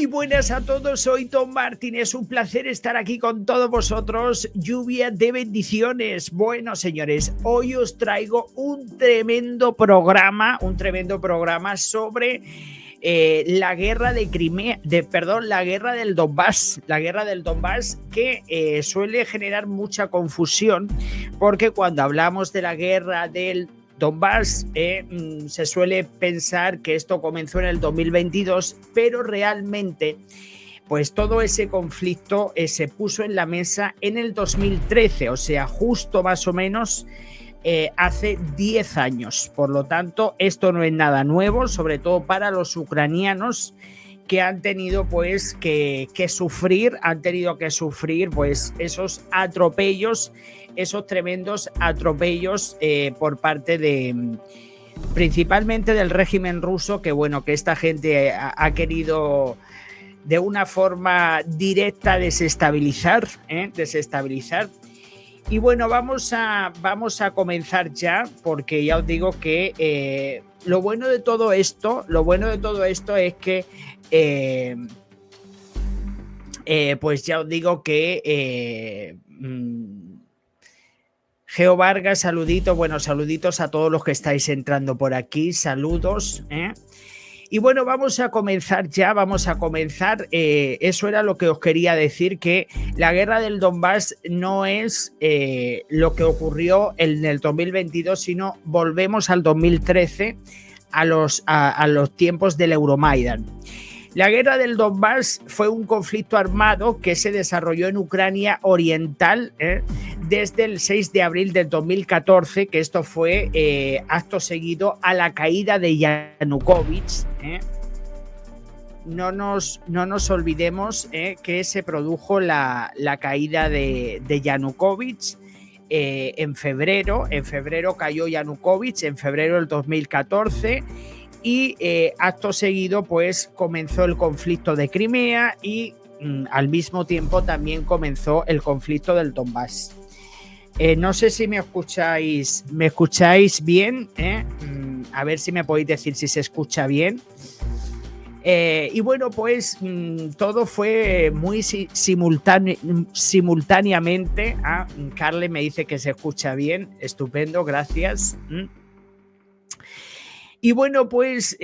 buenas a todos, soy Tom Martín, es un placer estar aquí con todos vosotros, lluvia de bendiciones. Bueno, señores, hoy os traigo un tremendo programa sobre la guerra de Crimea, la guerra del Donbass, que suele generar mucha confusión, porque cuando hablamos de la guerra del Donbass, se suele pensar que esto comenzó en el 2022, pero realmente pues todo ese conflicto se puso en la mesa en el 2013, o sea, justo más o menos hace 10 años. Por lo tanto, esto no es nada nuevo, sobre todo para los ucranianos que han tenido pues que sufrir pues esos atropellos, esos tremendos atropellos por parte de principalmente del régimen ruso, que bueno, que esta gente ha querido de una forma directa desestabilizar. Y bueno, vamos a comenzar ya, porque ya os digo que lo bueno de todo esto es que pues ya os digo que Geo Vargas, saluditos, bueno, saluditos a todos los que estáis entrando por aquí, saludos. Y bueno, vamos a comenzar, eso era lo que os quería decir, que la guerra del Donbass no es lo que ocurrió en el 2022, sino volvemos al 2013, a los tiempos del Euromaidan. La guerra del Donbass fue un conflicto armado que se desarrolló en Ucrania Oriental desde el 6 de abril del 2014, que esto fue acto seguido a la caída de Yanukovych. No nos olvidemos que se produjo la caída de Yanukovych en febrero. En febrero cayó Yanukovych, en febrero del 2014. Y acto seguido pues comenzó el conflicto de Crimea y al mismo tiempo también comenzó el conflicto del Donbass. No sé si me escucháis bien, a ver si me podéis decir si se escucha bien. Y bueno, pues todo fue muy simultáneamente. Carle me dice que se escucha bien, estupendo, gracias. Y bueno, pues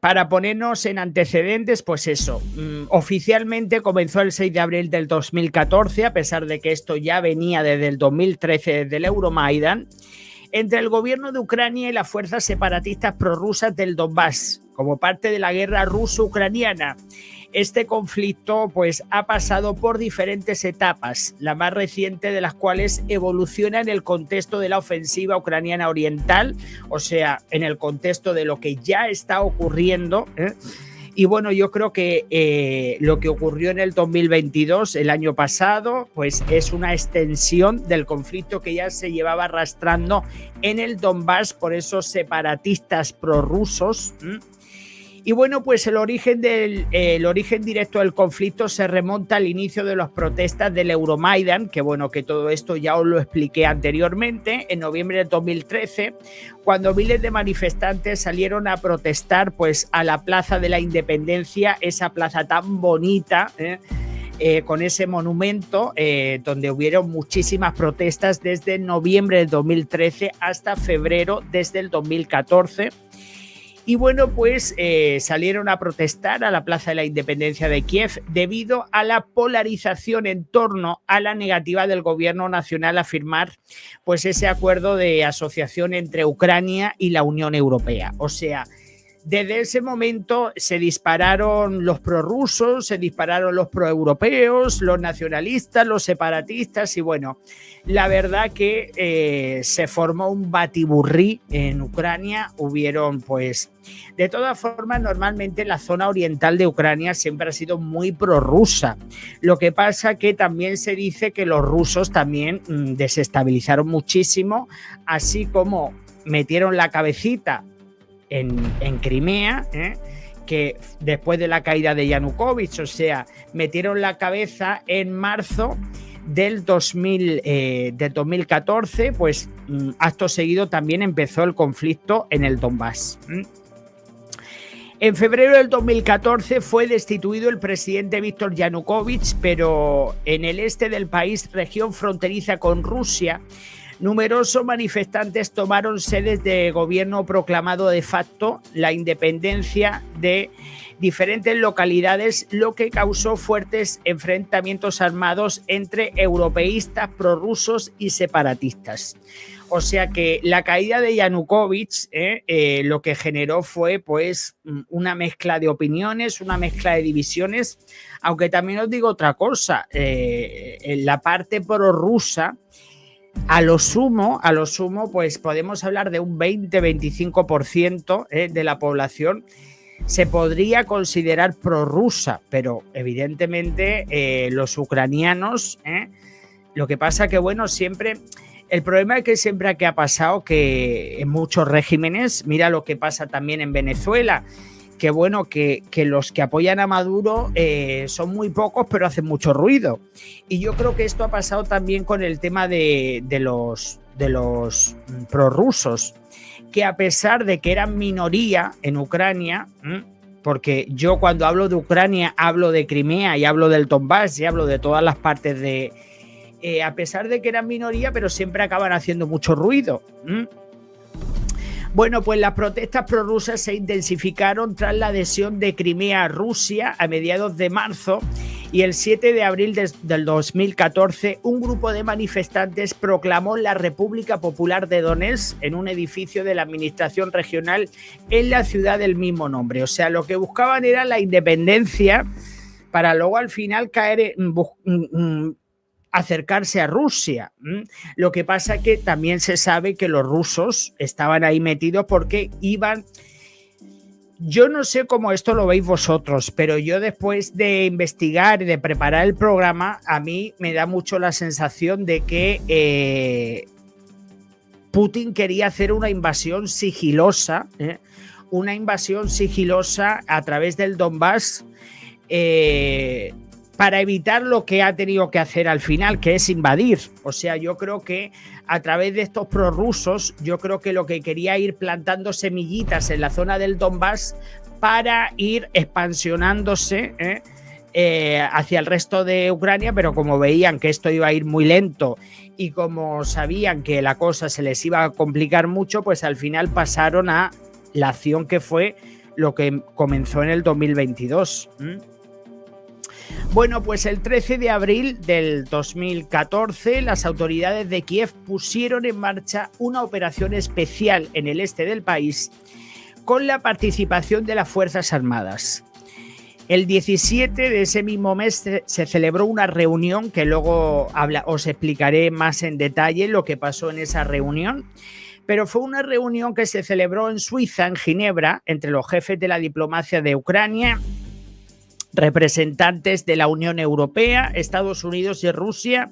para ponernos en antecedentes, pues eso, oficialmente comenzó el 6 de abril del 2014, a pesar de que esto ya venía desde el 2013, desde el Euromaidan, entre el gobierno de Ucrania y las fuerzas separatistas prorrusas del Donbass, como parte de la guerra ruso-ucraniana. Este conflicto pues ha pasado por diferentes etapas, la más reciente de las cuales evoluciona en el contexto de la ofensiva ucraniana oriental, o sea, en el contexto de lo que ya está ocurriendo. Y bueno, yo creo que lo que ocurrió en el 2022, el año pasado, pues es una extensión del conflicto que ya se llevaba arrastrando en el Donbass por esos separatistas prorrusos. Y bueno, pues el origen directo del conflicto se remonta al inicio de las protestas del Euromaidan, que bueno, que todo esto ya os lo expliqué anteriormente, en noviembre de 2013, cuando miles de manifestantes salieron a protestar pues a la Plaza de la Independencia, esa plaza tan bonita, con ese monumento, donde hubieron muchísimas protestas desde noviembre del 2013 hasta febrero desde el 2014. Y bueno, pues salieron a protestar a la Plaza de la Independencia de Kiev debido a la polarización en torno a la negativa del gobierno nacional a firmar pues ese acuerdo de asociación entre Ucrania y la Unión Europea. O sea, desde ese momento se dispararon los prorrusos, se dispararon los proeuropeos, los nacionalistas, los separatistas y bueno, la verdad que se formó un batiburrí en Ucrania. Hubieron pues, de todas formas, normalmente la zona oriental de Ucrania siempre ha sido muy prorrusa. Lo que pasa que también se dice que los rusos también desestabilizaron muchísimo, así como metieron la cabecita en Crimea, que después de la caída de Yanukovych, o sea, metieron la cabeza en marzo del 2014, pues acto seguido también empezó el conflicto en el Donbass. En febrero del 2014 fue destituido el presidente Víctor Yanukovych, pero en el este del país, región fronteriza con Rusia, numerosos manifestantes tomaron sedes de gobierno proclamado de facto la independencia de diferentes localidades, lo que causó fuertes enfrentamientos armados entre europeístas, prorrusos y separatistas. O sea que la caída de Yanukovych lo que generó fue pues una mezcla de opiniones, una mezcla de divisiones, aunque también os digo otra cosa, en la parte prorrusa, a lo sumo, pues podemos hablar de un 20-25% de la población se podría considerar prorrusa, pero evidentemente los ucranianos, lo que pasa que bueno, siempre... El problema es que siempre que ha pasado que en muchos regímenes, mira lo que pasa también en Venezuela, que bueno, que los que apoyan a Maduro son muy pocos, pero hacen mucho ruido. Y yo creo que esto ha pasado también con el tema de los prorrusos, que a pesar de que eran minoría en Ucrania, porque yo cuando hablo de Ucrania hablo de Crimea y hablo del Donbass y hablo de todas las partes de... a pesar de que eran minoría, pero siempre acaban haciendo mucho ruido. Bueno, pues las protestas prorrusas se intensificaron tras la adhesión de Crimea a Rusia a mediados de marzo y el 7 de abril del 2014 un grupo de manifestantes proclamó la República Popular de Donetsk en un edificio de la administración regional en la ciudad del mismo nombre. O sea, lo que buscaban era la independencia para luego al final caer en... acercarse a Rusia. Lo que pasa es que también se sabe que los rusos estaban ahí metidos porque iban... Yo no sé cómo esto lo veis vosotros, pero yo después de investigar y de preparar el programa, a mí me da mucho la sensación de que Putin quería hacer una invasión sigilosa a través del Donbass, para evitar lo que ha tenido que hacer al final, que es invadir. O sea, yo creo que a través de estos prorrusos, yo creo que lo que quería ir plantando semillitas en la zona del Donbass para ir expansionándose hacia el resto de Ucrania, pero como veían que esto iba a ir muy lento y como sabían que la cosa se les iba a complicar mucho, pues al final pasaron a la acción que fue lo que comenzó en el 2022. Bueno, pues el 13 de abril del 2014 las autoridades de Kiev pusieron en marcha una operación especial en el este del país con la participación de las Fuerzas Armadas. El 17 de ese mismo mes se celebró una reunión que luego os explicaré más en detalle lo que pasó en esa reunión, pero fue una reunión que se celebró en Suiza, en Ginebra, entre los jefes de la diplomacia de Ucrania, representantes de la Unión Europea, Estados Unidos y Rusia,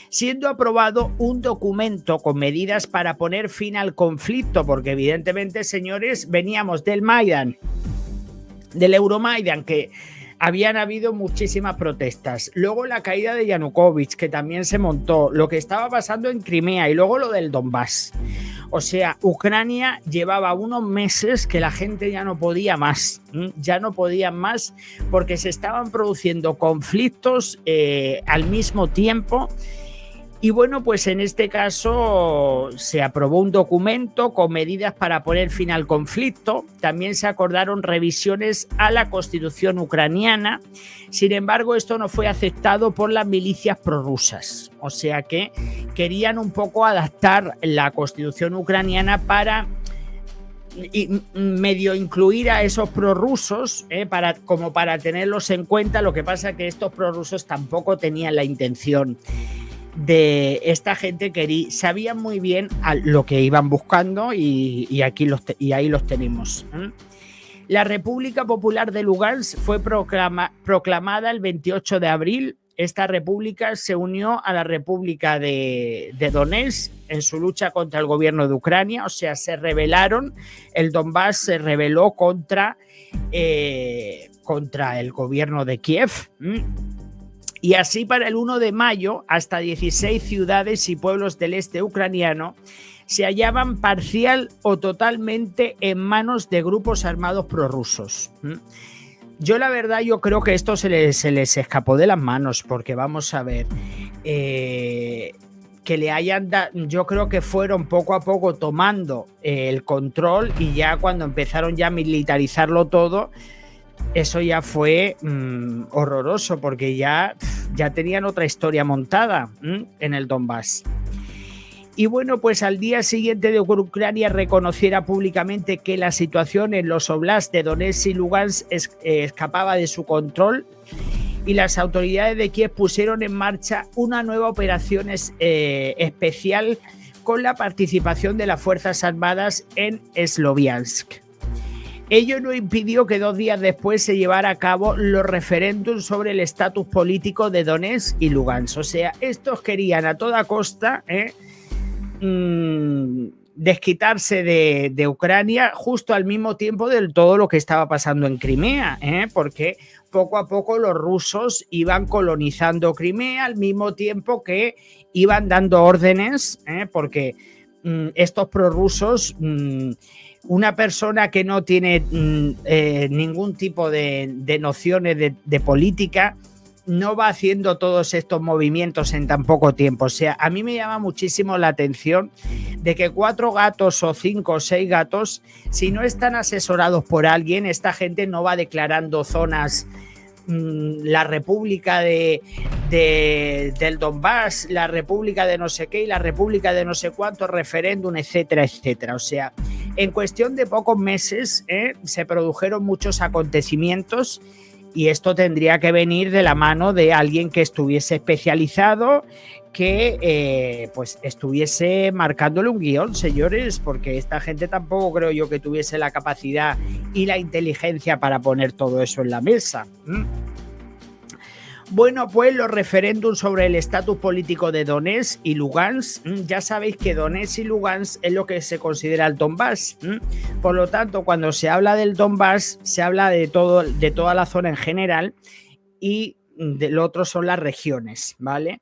siendo aprobado un documento con medidas para poner fin al conflicto, porque evidentemente, señores, veníamos del Maidán, del Euromaidan, que habían habido muchísimas protestas, luego la caída de Yanukovych, que también se montó, lo que estaba pasando en Crimea y luego lo del Donbass. O sea, Ucrania llevaba unos meses que la gente ya no podía más, porque se estaban produciendo conflictos al mismo tiempo. Y bueno, pues en este caso se aprobó un documento con medidas para poner fin al conflicto. También se acordaron revisiones a la Constitución ucraniana. Sin embargo, esto no fue aceptado por las milicias prorrusas. O sea que querían un poco adaptar la Constitución ucraniana para medio incluir a esos prorrusos, como para tenerlos en cuenta. Lo que pasa es que estos prorrusos tampoco tenían la intención de esta gente, que sabían muy bien lo que iban buscando y ahí los tenemos. La República Popular de Lugansk fue proclamada el 28 de abril. Esta república se unió a la República de Donetsk en su lucha contra el gobierno de Ucrania. O sea, se rebelaron. El Donbass se rebeló contra el gobierno de Kiev. Y así para el 1 de mayo, hasta 16 ciudades y pueblos del este ucraniano se hallaban parcial o totalmente en manos de grupos armados prorrusos. Yo la verdad, yo creo que esto se les escapó de las manos, porque vamos a ver, que le hayan dado, yo creo que fueron poco a poco tomando el control, y ya cuando empezaron ya a militarizarlo todo, eso ya fue horroroso, porque ya tenían otra historia montada en el Donbass. Y bueno, pues al día siguiente de que Ucrania reconociera públicamente que la situación en los oblasts de Donetsk y Lugansk escapaba de su control, y las autoridades de Kiev pusieron en marcha una nueva operación especial con la participación de las Fuerzas Armadas en Sloviansk. Ello no impidió que 2 días después se llevara a cabo los referéndums sobre el estatus político de Donetsk y Lugansk. O sea, estos querían a toda costa desquitarse de Ucrania justo al mismo tiempo de todo lo que estaba pasando en Crimea, porque poco a poco los rusos iban colonizando Crimea al mismo tiempo que iban dando órdenes, porque estos prorrusos, una persona que no tiene ningún tipo de nociones de política, no va haciendo todos estos movimientos en tan poco tiempo. O sea, a mí me llama muchísimo la atención de que 4 gatos o 5 o 6 gatos, si no están asesorados por alguien, esta gente no va declarando zonas, la república del Donbass, la república de no sé qué y la república de no sé cuánto, referéndum, etcétera, etcétera. O sea, en cuestión de pocos meses se produjeron muchos acontecimientos, y esto tendría que venir de la mano de alguien que estuviese especializado, que pues estuviese marcándole un guión, señores, porque esta gente tampoco creo yo que tuviese la capacidad y la inteligencia para poner todo eso en la mesa. Bueno, pues los referéndums sobre el estatus político de Donetsk y Lugansk, ya sabéis que Donetsk y Lugansk es lo que se considera el Donbass. Por lo tanto, cuando se habla del Donbass, se habla de toda la zona en general, y lo otro son las regiones, ¿vale?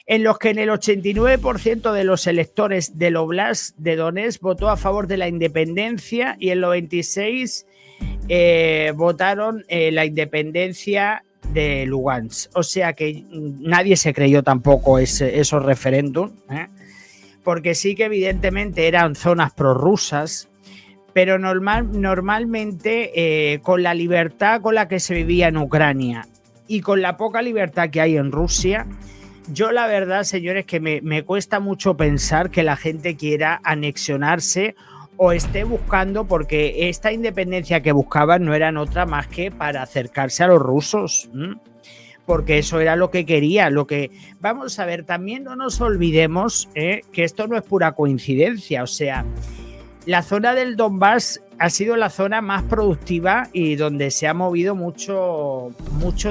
En los que en el 89% de los electores del Oblast de Donetsk votó a favor de la independencia, y el 96% votaron la independencia de Lugansk. O sea que nadie se creyó tampoco esos referéndums, porque sí que evidentemente eran zonas prorrusas, pero normalmente con la libertad con la que se vivía en Ucrania y con la poca libertad que hay en Rusia, yo la verdad, señores, que me cuesta mucho pensar que la gente quiera anexionarse o esté buscando, porque esta independencia que buscaban no eran otra más que para acercarse a los rusos, porque eso era lo que quería. Vamos a ver, también no nos olvidemos que esto no es pura coincidencia. O sea, la zona del Donbass ha sido la zona más productiva y donde se ha movido mucho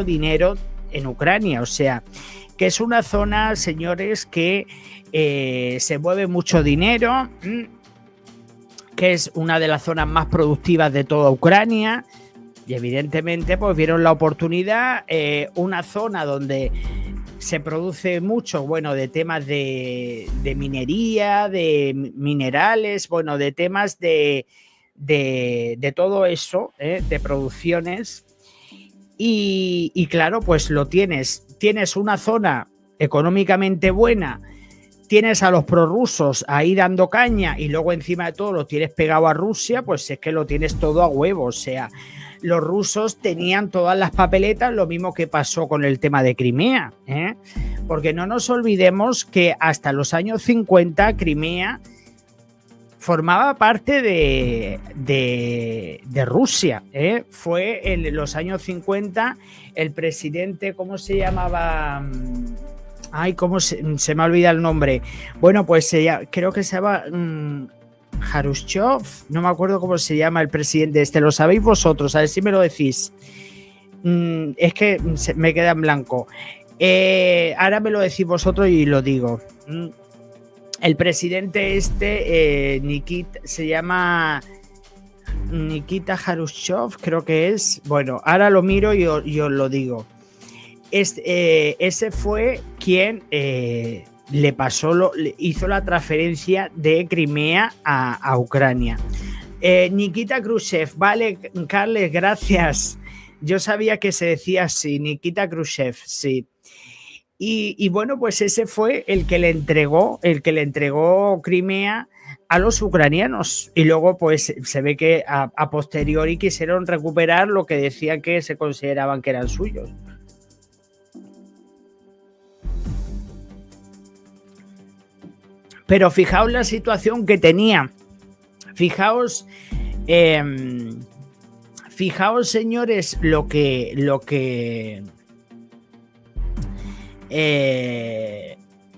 dinero en Ucrania. O sea, que es una zona, señores, que se mueve mucho dinero, que es una de las zonas más productivas de toda Ucrania, y evidentemente pues vieron la oportunidad, una zona donde se produce mucho, bueno, de temas de minería, de minerales, bueno, de temas de todo eso, de producciones, y claro, pues lo tienes una zona económicamente buena, tienes a los prorrusos ahí dando caña, y luego encima de todo lo tienes pegado a Rusia, pues es que lo tienes todo a huevo. O sea, los rusos tenían todas las papeletas, lo mismo que pasó con el tema de Crimea, porque no nos olvidemos que hasta los años 50 Crimea formaba parte de Rusia. Fue en los años 50 el presidente, ¿cómo se llamaba? Ay, ¿cómo se me olvida el nombre? Bueno, pues creo que se llama Khrushchev, no me acuerdo cómo se llama el presidente este, lo sabéis vosotros, a ver si me lo decís. Es que me queda en blanco. Ahora me lo decís vosotros y lo digo. El presidente este, se llama Nikita Khrushchev, creo que es. Bueno, ahora lo miro y os lo digo. Ese fue quien hizo la transferencia de Crimea a Ucrania. Nikita Khrushchev, vale, Carles, gracias. Yo sabía que se decía así, Nikita Khrushchev, sí. Y bueno, pues ese fue el que le entregó Crimea a los ucranianos. Y luego pues se ve que a posteriori quisieron recuperar lo que decían que se consideraban que eran suyos. Pero fijaos la situación que tenía. Fijaos, señores, lo que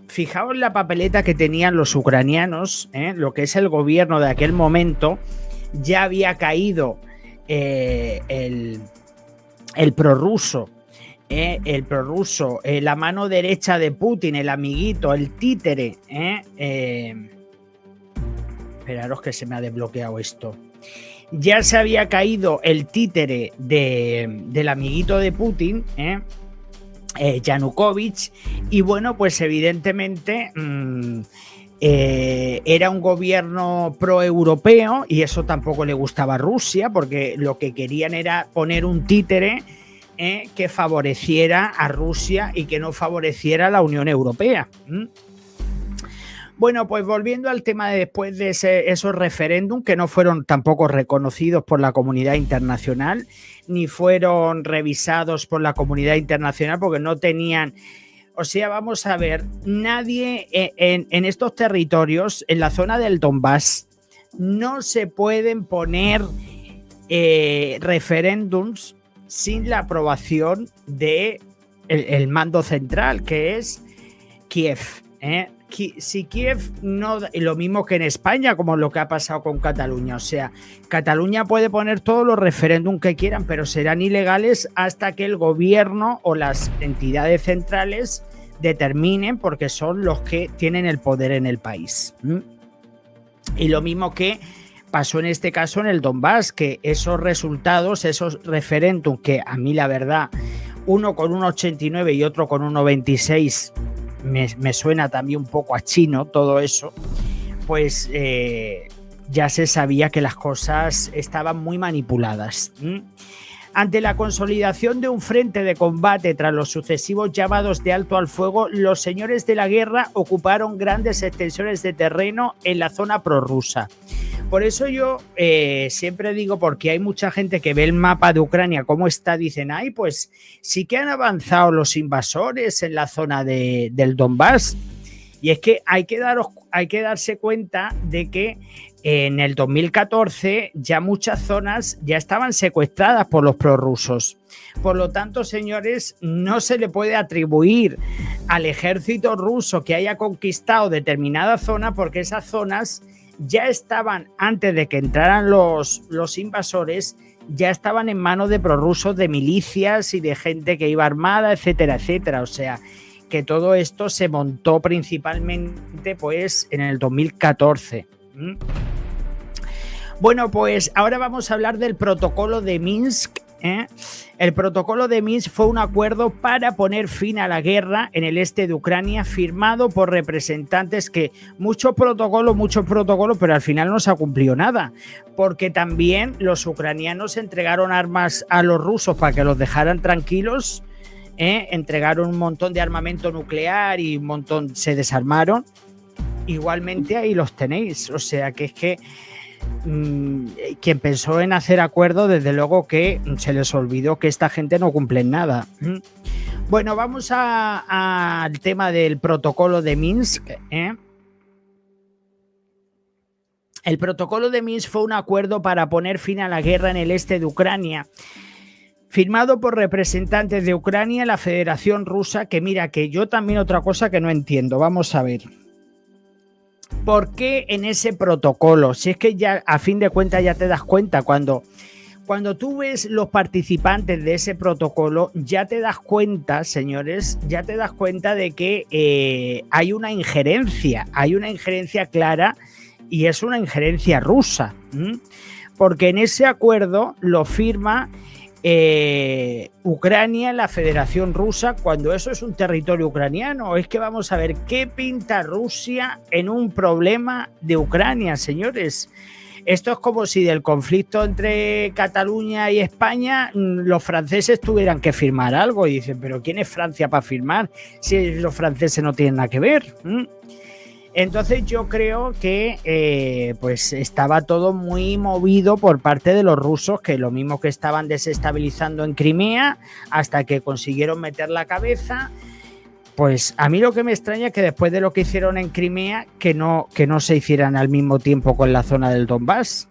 fijaos la papeleta que tenían los ucranianos, lo que es el gobierno de aquel momento. Ya había caído el prorruso, la mano derecha de Putin, el amiguito, el títere. Esperaros que se me ha desbloqueado esto. Ya se había caído el títere del amiguito de Putin, Yanukovych, y bueno, pues evidentemente era un gobierno proeuropeo y eso tampoco le gustaba a Rusia, porque lo que querían era poner un títere que favoreciera a Rusia y que no favoreciera a la Unión Europea. Bueno, pues volviendo al tema de después de esos referéndums que no fueron tampoco reconocidos por la comunidad internacional, ni fueron revisados por la comunidad internacional porque no tenían... O sea, vamos a ver, nadie en estos territorios, en la zona del Donbass, no se pueden poner referéndums sin la aprobación de el mando central, que es Kiev. Si Kiev no, lo mismo que en España, como lo que ha pasado con Cataluña, o sea, Cataluña puede poner todos los referéndums que quieran, pero serán ilegales hasta que el gobierno o las entidades centrales determinen, porque son los que tienen el poder en el país. Y lo mismo que pasó en este caso en el Donbass, que esos resultados, esos referéndums, que a mí la verdad, uno con 1,89 y otro con 1,26, me suena también un poco a chino todo eso, pues ya se sabía que las cosas estaban muy manipuladas. Ante la consolidación de un frente de combate tras los sucesivos llamados de alto al fuego, los señores de la guerra ocuparon grandes extensiones de terreno en la zona prorrusa. Por eso yo siempre digo, porque hay mucha gente que ve el mapa de Ucrania, cómo está, dicen, ay, pues sí que han avanzado los invasores en la zona del Donbass. Y es que hay que darse cuenta de que en el 2014 ya muchas zonas ya estaban secuestradas por los prorrusos. Por lo tanto, señores, no se le puede atribuir al ejército ruso que haya conquistado determinada zona, porque esas zonas ya estaban, antes de que entraran los invasores, ya estaban en manos de prorrusos, de milicias y de gente que iba armada, etcétera, etcétera. O sea, que todo esto se montó principalmente pues en el 2014. Bueno, pues ahora vamos a hablar del protocolo de Minsk. El protocolo de Minsk fue un acuerdo para poner fin a la guerra en el este de Ucrania, firmado por representantes que mucho protocolo, pero al final no se ha cumplido nada, porque también los ucranianos entregaron armas a los rusos para que los dejaran tranquilos, entregaron un montón de armamento nuclear y un montón se desarmaron. Igualmente ahí los tenéis, o sea que es que quien pensó en hacer acuerdo, desde luego que se les olvidó que esta gente no cumple nada. Bueno, vamos al tema del protocolo de Minsk. El protocolo de Minsk fue un acuerdo para poner fin a la guerra en el este de Ucrania, firmado por representantes de Ucrania y la Federación Rusa, que mira, que yo también otra cosa que no entiendo, vamos a ver. ¿Por qué en ese protocolo? Si es que ya a fin de cuentas ya te das cuenta, cuando tú ves los participantes de ese protocolo, ya te das cuenta, señores, ya te das cuenta de que hay una injerencia clara, y es una injerencia rusa, porque en ese acuerdo lo firma Ucrania, la Federación Rusa, cuando eso es un territorio ucraniano. Es que vamos a ver qué pinta Rusia en un problema de Ucrania, señores. Esto es como si del conflicto entre Cataluña y España los franceses tuvieran que firmar algo y dicen, pero ¿quién es Francia para firmar si los franceses no tienen nada que ver? Entonces yo creo que pues estaba todo muy movido por parte de los rusos, que lo mismo que estaban desestabilizando en Crimea hasta que consiguieron meter la cabeza. Pues a mí lo que me extraña es que después de lo que hicieron en Crimea, que no se hicieran al mismo tiempo con la zona del Donbass.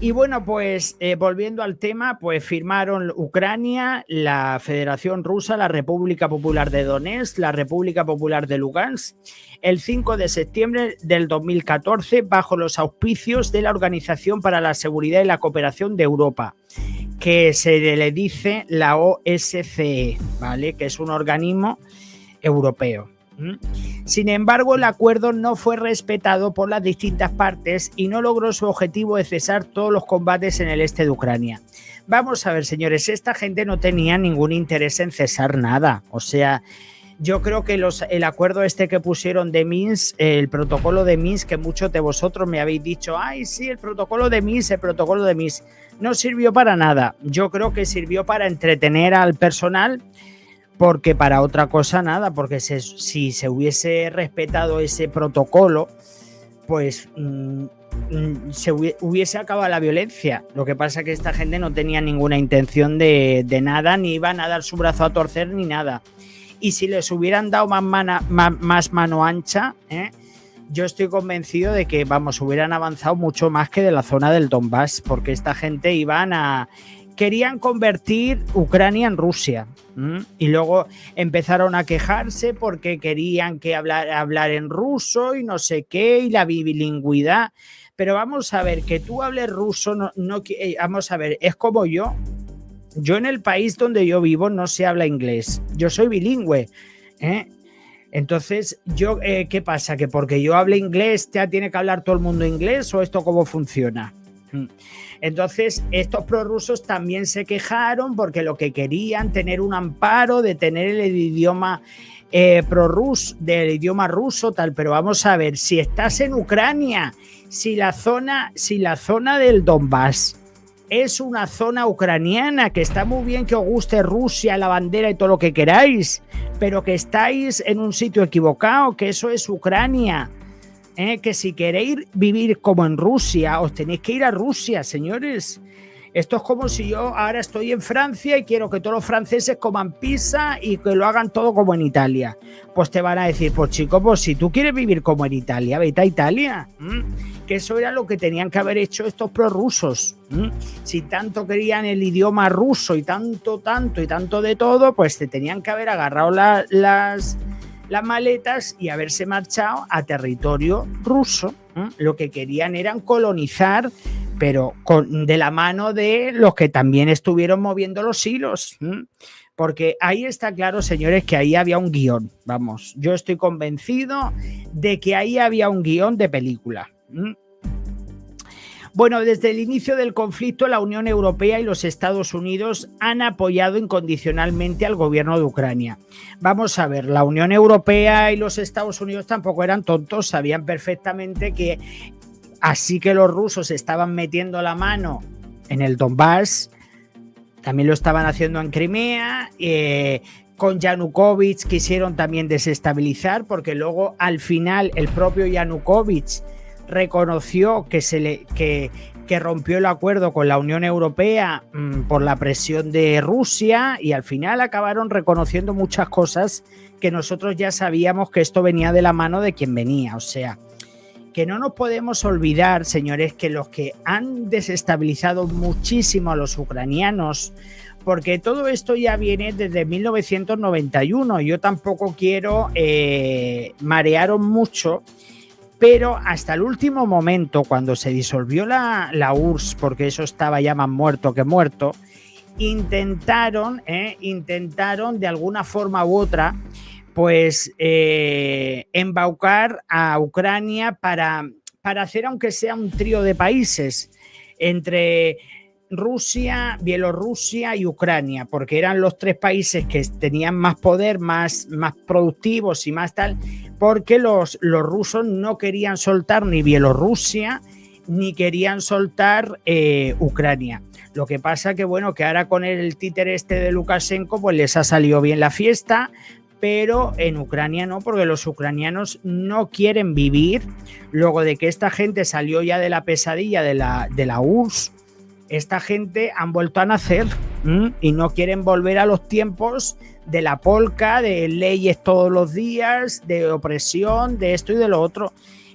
Y bueno, pues volviendo al tema, pues firmaron Ucrania, la Federación Rusa, la República Popular de Donetsk, la República Popular de Lugansk, el 5 de septiembre del 2014, bajo los auspicios de la Organización para la Seguridad y la Cooperación de Europa, que se le dice la OSCE, ¿vale? Que es un organismo europeo. Sin embargo, el acuerdo no fue respetado por las distintas partes y no logró su objetivo de cesar todos los combates en el este de Ucrania. Vamos a ver, señores, esta gente no tenía ningún interés en cesar nada. O sea, yo creo que el acuerdo este que pusieron de Minsk, el protocolo de Minsk, que muchos de vosotros me habéis dicho, ay, sí, el protocolo de Minsk, no sirvió para nada. Yo creo que sirvió para entretener al personal, porque para otra cosa nada, porque si se hubiese respetado ese protocolo, pues se hubiese acabado la violencia. Lo que pasa es que esta gente no tenía ninguna intención de nada, ni iban a dar su brazo a torcer ni nada. Y si les hubieran dado más mano ancha, yo estoy convencido de que, hubieran avanzado mucho más que de la zona del Donbass, porque esta gente querían convertir Ucrania en Rusia. Y luego empezaron a quejarse porque querían que hablar en ruso y no sé qué, y la bilingüidad. Pero vamos a ver, que tú hables ruso, vamos a ver, es como yo. Yo en el país donde yo vivo no se habla inglés. Yo soy bilingüe. Entonces, ¿qué pasa? ¿Que porque yo hable inglés ya tiene que hablar todo el mundo inglés o esto cómo funciona? Entonces, estos prorrusos también se quejaron porque lo que querían, tener un amparo de tener el idioma prorruso, del idioma ruso, tal. Pero vamos a ver, si estás en Ucrania, si la zona del Donbass es una zona ucraniana, que está muy bien que os guste Rusia, la bandera y todo lo que queráis, pero que estáis en un sitio equivocado, que eso es Ucrania. Que si queréis vivir como en Rusia, os tenéis que ir a Rusia, señores. Esto es como si yo ahora estoy en Francia y quiero que todos los franceses coman pizza y que lo hagan todo como en Italia. Pues te van a decir, pues chico, pues si tú quieres vivir como en Italia, vete a Italia. Que eso era lo que tenían que haber hecho estos prorrusos. Si tanto querían el idioma ruso y tanto de todo, pues te tenían que haber agarrado las maletas y haberse marchado a territorio ruso. Lo que querían eran colonizar, pero de la mano de los que también estuvieron moviendo los hilos. Porque ahí está claro, señores, que ahí había un guión. Vamos, yo estoy convencido de que ahí había un guión de película. Bueno, desde el inicio del conflicto, la Unión Europea y los Estados Unidos han apoyado incondicionalmente al gobierno de Ucrania. Vamos a ver, la Unión Europea y los Estados Unidos tampoco eran tontos, sabían perfectamente que así que los rusos estaban metiendo la mano en el Donbass, también lo estaban haciendo en Crimea. Con Yanukovych quisieron también desestabilizar, porque luego al final el propio Yanukovych reconoció que rompió el acuerdo con la Unión Europea por la presión de Rusia, y al final acabaron reconociendo muchas cosas que nosotros ya sabíamos que esto venía de la mano de quien venía. O sea, que no nos podemos olvidar, señores, que los que han desestabilizado muchísimo a los ucranianos, porque todo esto ya viene desde 1991, yo tampoco quiero marearos mucho, pero hasta el último momento, cuando se disolvió la URSS, porque eso estaba ya más muerto que muerto, intentaron de alguna forma u otra, pues embaucar a Ucrania para hacer, aunque sea un trío de países, entre Rusia, Bielorrusia y Ucrania, porque eran los tres países que tenían más poder, más productivos y más tal, porque los rusos no querían soltar ni Bielorrusia ni querían soltar Ucrania. Lo que pasa que, bueno, que ahora con el títere este de Lukashenko, pues les ha salido bien la fiesta, pero en Ucrania no, porque los ucranianos no quieren vivir. Luego de que esta gente salió ya de la pesadilla de la URSS, esta gente han vuelto a nacer y no quieren volver a los tiempos de la polca, de leyes todos los días, de opresión, de esto y de lo otro.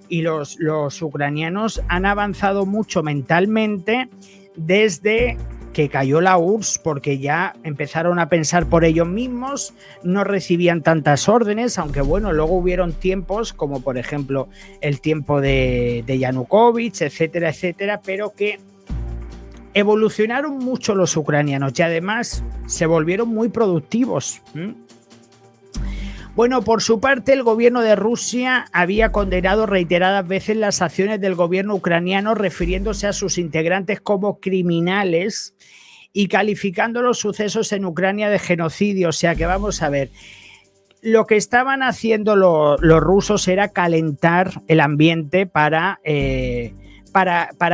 Y los ucranianos han avanzado mucho mentalmente desde que cayó la URSS, porque ya empezaron a pensar por ellos mismos, no recibían tantas órdenes, aunque bueno, luego hubieron tiempos, como por ejemplo el tiempo de Yanukovych, etcétera, etcétera, pero que evolucionaron mucho los ucranianos y además se volvieron muy productivos. Bueno, por su parte, el gobierno de Rusia había condenado reiteradas veces las acciones del gobierno ucraniano, refiriéndose a sus integrantes como criminales y calificando los sucesos en Ucrania de genocidio. O sea que vamos a ver, lo que estaban haciendo los rusos era calentar el ambiente para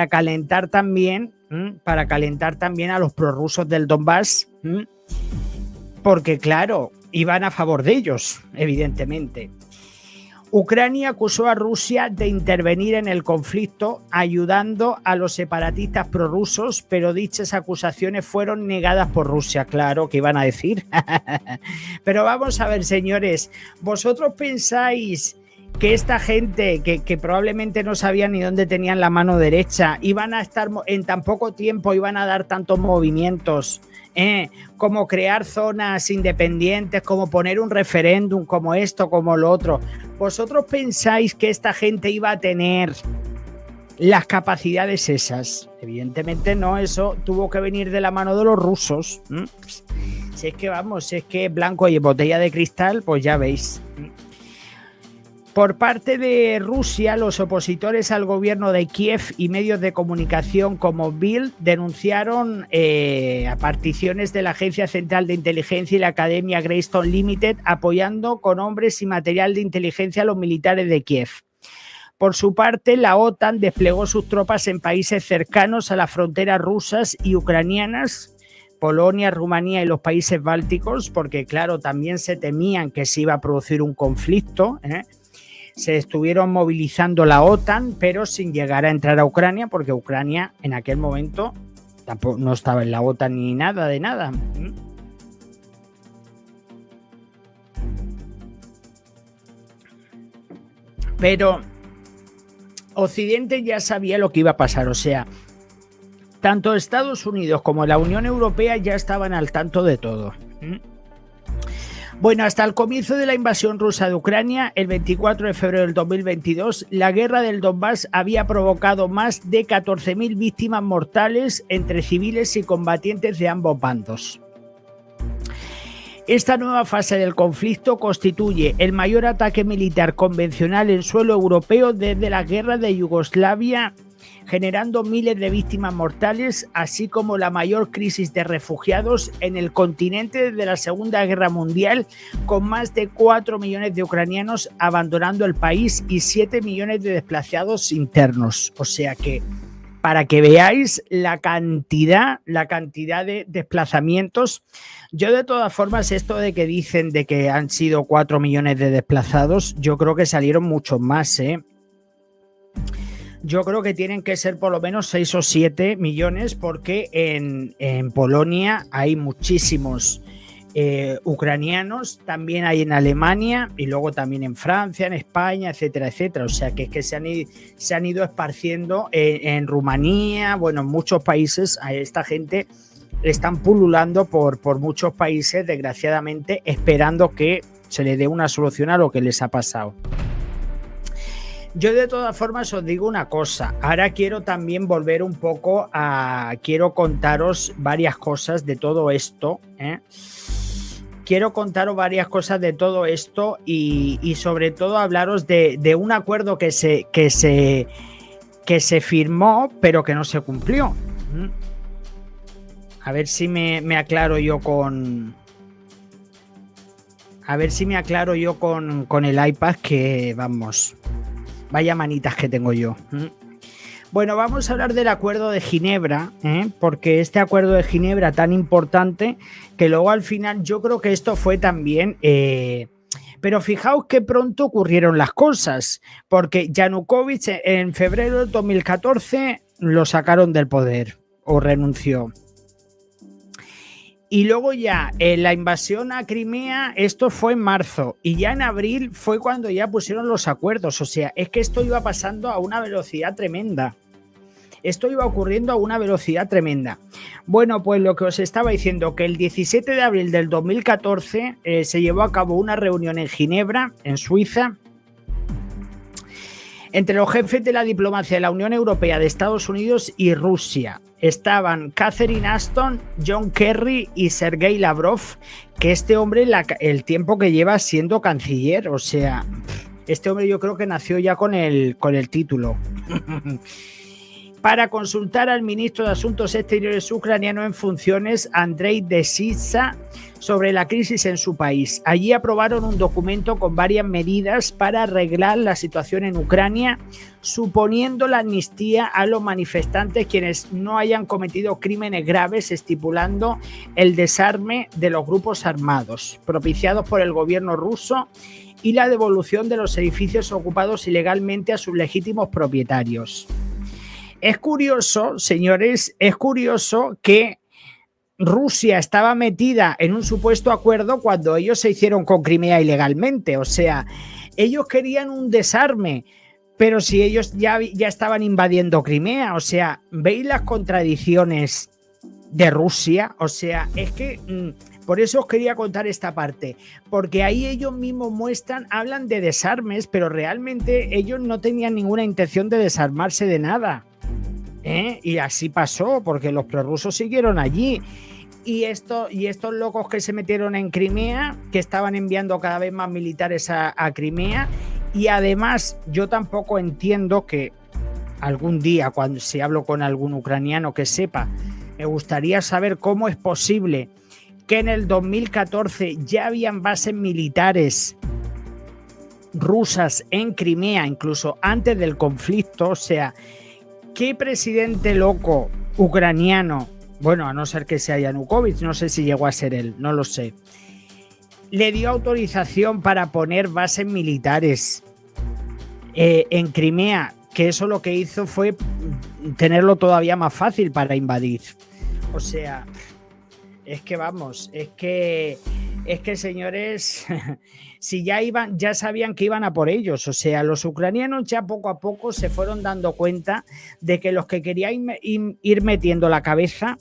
calentar también a los prorrusos del Donbass, porque claro, iban a favor de ellos, evidentemente. Ucrania acusó a Rusia de intervenir en el conflicto ayudando a los separatistas prorrusos, pero dichas acusaciones fueron negadas por Rusia. Claro, ¿qué iban a decir? Pero vamos a ver, señores, ¿vosotros pensáis que esta gente que probablemente no sabían ni dónde tenían la mano derecha iban a estar en tan poco tiempo, iban a dar tantos movimientos, como crear zonas independientes, como poner un referéndum, como esto, como lo otro? ¿Vosotros pensáis que esta gente iba a tener las capacidades esas? Evidentemente no, eso tuvo que venir de la mano de los rusos. Si es que vamos, si es que blanco y botella de cristal, pues ya veis. Por parte de Rusia, los opositores al gobierno de Kiev y medios de comunicación como Bild denunciaron a particiones de la Agencia Central de Inteligencia y la Academia Greystone Limited, apoyando con hombres y material de inteligencia a los militares de Kiev. Por su parte, la OTAN desplegó sus tropas en países cercanos a las fronteras rusas y ucranianas, Polonia, Rumanía y los países bálticos, porque claro, también se temían que se iba a producir un conflicto, Se estuvieron movilizando la OTAN, pero sin llegar a entrar a Ucrania, porque Ucrania en aquel momento tampoco no estaba en la OTAN ni nada de nada. Pero Occidente ya sabía lo que iba a pasar, o sea, tanto Estados Unidos como la Unión Europea ya estaban al tanto de todo. Bueno, hasta el comienzo de la invasión rusa de Ucrania, el 24 de febrero del 2022, la guerra del Donbass había provocado más de 14.000 víctimas mortales entre civiles y combatientes de ambos bandos. Esta nueva fase del conflicto constituye el mayor ataque militar convencional en suelo europeo desde la guerra de Yugoslavia, generando miles de víctimas mortales, así como la mayor crisis de refugiados en el continente desde la Segunda Guerra Mundial, con más de 4 millones de ucranianos abandonando el país y 7 millones de desplazados internos. O sea que, para que veáis la cantidad de desplazamientos. Yo de todas formas, esto de que dicen de que han sido 4 millones de desplazados, yo creo que salieron muchos más, Yo creo que tienen que ser por lo menos 6 o 7 millones, porque en Polonia hay muchísimos ucranianos, también hay en Alemania y luego también en Francia, en España, etcétera, etcétera. O sea que es que se han ido esparciendo en Rumanía, bueno, en muchos países. A esta gente están pululando por muchos países, desgraciadamente, esperando que se le dé una solución a lo que les ha pasado. Yo de todas formas os digo una cosa, ahora quiero también volver un poco quiero contaros varias cosas de todo esto, Quiero contaros varias cosas de todo esto y sobre todo hablaros de un acuerdo que se firmó pero que no se cumplió. A ver si me aclaro yo con... A ver si me aclaro yo con el iPad, que vamos, vaya manitas que tengo yo. Bueno, vamos a hablar del Acuerdo de Ginebra, porque este Acuerdo de Ginebra tan importante, que luego al final yo creo que esto fue también... pero fijaos que pronto ocurrieron las cosas, porque Yanukovych en febrero del 2014 lo sacaron del poder o renunció. Y luego ya la invasión a Crimea, esto fue en marzo, y ya en abril fue cuando ya pusieron los acuerdos. O sea, es que esto iba pasando a una velocidad tremenda. Esto iba ocurriendo a una velocidad tremenda. Bueno, pues lo que os estaba diciendo, que el 17 de abril del 2014 se llevó a cabo una reunión en Ginebra, en Suiza, entre los jefes de la diplomacia de la Unión Europea, de Estados Unidos y Rusia. Estaban Catherine Ashton, John Kerry y Sergei Lavrov, que este hombre, el tiempo que lleva siendo canciller, o sea, este hombre yo creo que nació ya con el título. Para consultar al ministro de Asuntos Exteriores ucraniano en funciones, Andrei Desisa, sobre la crisis en su país. Allí aprobaron un documento con varias medidas para arreglar la situación en Ucrania, suponiendo la amnistía a los manifestantes quienes no hayan cometido crímenes graves, estipulando el desarme de los grupos armados propiciados por el gobierno ruso y la devolución de los edificios ocupados ilegalmente a sus legítimos propietarios. Es curioso, señores, es curioso que Rusia estaba metida en un supuesto acuerdo cuando ellos se hicieron con Crimea ilegalmente. O sea, ellos querían un desarme, pero si ellos ya estaban invadiendo Crimea. O sea, ¿veis las contradicciones de Rusia? O sea, es que... por eso os quería contar esta parte, porque ahí ellos mismos hablan de desarmes, pero realmente ellos no tenían ninguna intención de desarmarse de nada. Y así pasó, porque los prorrusos siguieron allí. Y estos locos que se metieron en Crimea, que estaban enviando cada vez más militares a Crimea, y además yo tampoco entiendo que algún día, cuando si hablo con algún ucraniano que sepa, me gustaría saber cómo es posible que en el 2014 ya habían bases militares rusas en Crimea, incluso antes del conflicto. O sea, ¿qué presidente loco ucraniano, bueno, a no ser que sea Yanukovych, no sé si llegó a ser él, no lo sé, le dio autorización para poner bases militares en Crimea? Que eso lo que hizo fue tenerlo todavía más fácil para invadir. O sea, es que vamos, es que señores, si ya sabían que iban a por ellos. O sea, los ucranianos ya poco a poco se fueron dando cuenta de que los que querían ir metiendo la cabeza